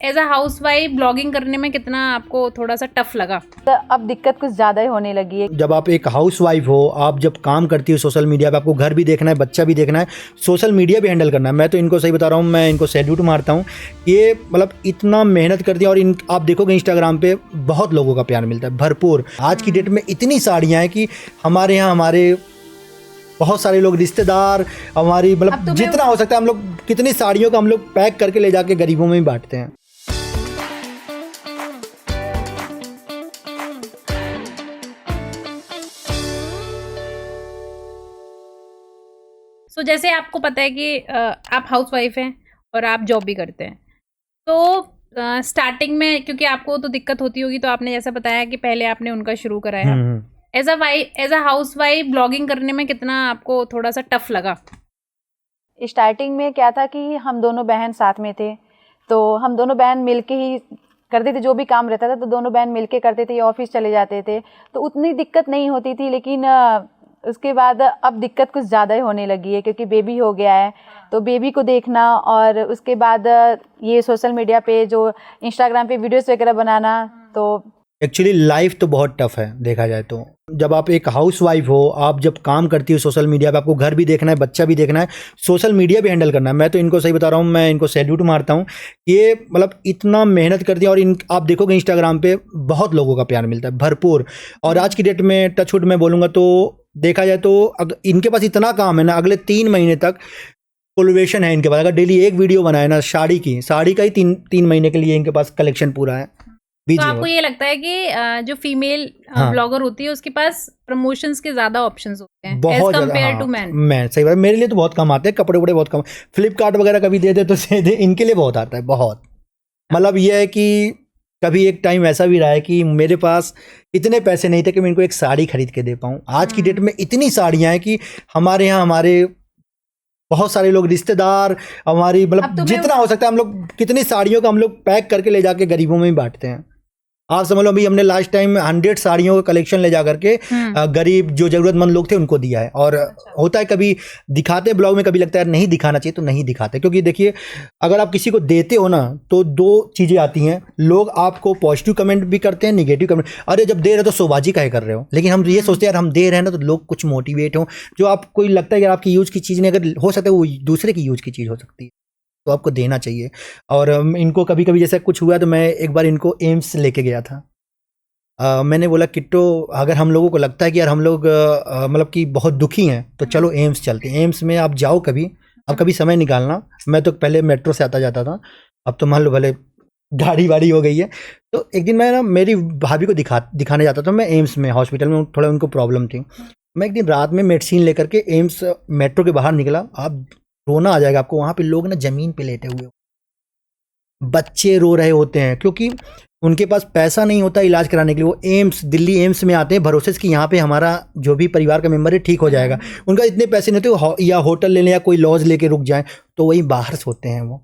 As a housewife blogging करने में कितना आपको थोड़ा सा टफ लगा? तो अब दिक्कत कुछ ज़्यादा ही होने लगी है। जब आप एक हाउस वाइफ हो, आप जब काम करती हो सोशल मीडिया पे, आपको घर भी देखना है, बच्चा भी देखना है, सोशल मीडिया भी हैंडल करना है। मैं तो इनको सही बता रहा हूँ, मैं इनको सैल्यूट मारता हूँ। ये मतलब इतना मेहनत करती है और इन आप देखोगे इंस्टाग्राम पे बहुत लोगों का प्यार मिलता है, भरपूर। आज की डेट में इतनी साड़ियाँ हैं कि हमारे यहाँ हमारे बहुत सारे लोग, रिश्तेदार, हमारी मतलब जितना हो सकता है हम लोग कितनी साड़ियों का हम लोग पैक करके ले जाके गरीबों में भी बांटते हैं। सो जैसे आपको पता है कि आप हाउस वाइफ हैं और आप जॉब भी करते हैं, तो स्टार्टिंग में क्योंकि आपको तो दिक्कत होती होगी, तो आपने जैसा बताया कि पहले आपने उनका शुरू कराया। As a housewife blogging करने में कितना आपको थोड़ा सा टफ लगा? स्टार्टिंग में क्या था कि हम दोनों बहन साथ में थे, तो हम दोनों बहन मिलके ही करते थे, जो भी काम रहता था तो दोनों बहन मिलके करते थे, ऑफिस चले जाते थे, तो उतनी दिक्कत नहीं होती थी। लेकिन उसके बाद अब दिक्कत कुछ ज़्यादा ही होने लगी है, क्योंकि बेबी हो गया है, तो बेबी को देखना, और उसके बाद ये सोशल मीडिया पे जो इंस्टाग्राम पे वीडियोस वगैरह बनाना, तो एक्चुअली लाइफ तो बहुत टफ है देखा जाए तो। जब आप एक हाउस वाइफ हो, आप जब काम करती हो सोशल मीडिया पे, आपको घर भी देखना है, बच्चा भी देखना है, सोशल मीडिया भी हैंडल करना है। मैं तो इनको सही बता रहा हूँ, मैं इनको सैल्यूट मारता हूँ। ये मतलब इतना मेहनत करती है और इन आप देखोगे इंस्टाग्राम पे बहुत लोगों का प्यार मिलता है, भरपूर। और आज की डेट में टचवुड मैं बोलूँगा तो देखा जाए तो इनके पास इतना काम है ना, अगले 3 महीने तक कोलैबोरेशन है इनके पास। अगर डेली एक वीडियो बनाए ना साड़ी का ही 3 महीने के लिए इनके पास कलेक्शन पूरा है। तो आपको ये लगता है कि जो फीमेल ब्लॉगर होती है उसके पास प्रमोशंस के ज्यादा ऑप्शंस होते हैं बहुत एज कंपेयर टू मैन? मैं सही बात, मेरे लिए तो बहुत कम आते हैं, कपड़े वपड़े बहुत कम। फ्लिपकार्ट वगैरह कभी दे दे तो सीधे इनके लिए बहुत आता है, बहुत। मतलब ये है कि कभी एक टाइम ऐसा भी रहा है कि मेरे पास इतने पैसे नहीं थे कि मैं इनको एक साड़ी खरीद के दे पाऊँ। आज की डेट में इतनी साड़ियाँ हैं कि हमारे यहाँ हमारे बहुत सारे लोग, रिश्तेदार, हमारी मतलब जितना हो सकता है हम लोग कितनी साड़ियों का हम लोग पैक करके ले जाके गरीबों में भी बांटते हैं। आप समझ लो, अभी हमने लास्ट टाइम 100 साड़ियों का कलेक्शन ले जा करके गरीब जो जरूरतमंद लोग थे उनको दिया है। और होता है कभी दिखाते हैं ब्लॉग में, कभी लगता है नहीं दिखाना चाहिए तो नहीं दिखाते। क्योंकि देखिए, अगर आप किसी को देते हो ना तो 2 चीज़ें आती हैं, लोग आपको पॉजिटिव कमेंट भी करते हैं, निगेटिव कमेंट। अरे जब दे रहे हो तो शोबाजी काहे कर रहे हो। लेकिन हम ये सोचते हैं यार हम दे रहे हैं ना तो लोग कुछ मोटिवेट हो, जो आपको लगता है यार आपकी यूज़ की चीज़ नहीं, अगर हो सकता है वो दूसरे की यूज़ की चीज़ हो सकती है, तो आपको देना चाहिए। और इनको कभी कभी जैसा कुछ हुआ तो मैं एक बार इनको एम्स लेके गया था। मैंने बोला किट्टो, अगर हम लोगों को लगता है कि यार हम लोग मतलब कि बहुत दुखी हैं तो चलो एम्स चलते हैं। एम्स में आप जाओ कभी, अब कभी समय निकालना। मैं तो पहले मेट्रो से आता जाता था, अब तो मान लो भले गाड़ी वाड़ी हो गई है। तो एक दिन मैं ना मेरी भाभी को दिखाने जाता था मैं एम्स में, हॉस्पिटल में, थोड़ा उनको प्रॉब्लम थी। मैं एक दिन रात में मेडिसिन लेकर के एम्स मेट्रो के बाहर निकला, आप रोना आ जाएगा आपको। वहाँ पे लोग ना ज़मीन पे लेटे हुए, बच्चे रो रहे होते हैं, क्योंकि उनके पास पैसा नहीं होता इलाज कराने के लिए। वो एम्स, दिल्ली एम्स में आते हैं भरोसे से कि यहाँ पे हमारा जो भी परिवार का मेंबर है ठीक हो जाएगा। उनका इतने पैसे नहीं होते, या होटल ले लें या कोई लॉज लेके रुक जाएं, तो वही बाहर सोते हैं वो।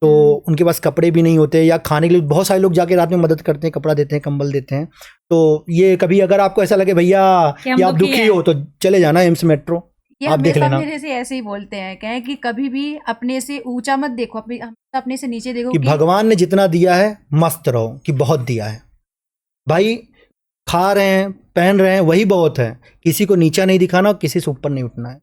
तो उनके पास कपड़े भी नहीं होते, या खाने के लिए बहुत सारे लोग जाके रात में मदद करते हैं, कपड़ा देते हैं, कंबल देते हैं। तो ये कभी अगर आपको ऐसा लगे भैया या आप दुखी हो तो चले जाना एम्स मेट्रो, आप देख लेना। मेरे से ऐसे ही बोलते हैं, कहें कि कभी भी अपने से ऊंचा मत देखो, अपने से नीचे देखो, कि भगवान ने जितना दिया है मस्त रहो, कि बहुत दिया है भाई। खा रहे हैं, पहन रहे हैं, वही बहुत है। किसी को नीचा नहीं दिखाना और किसी से ऊपर नहीं उठना है।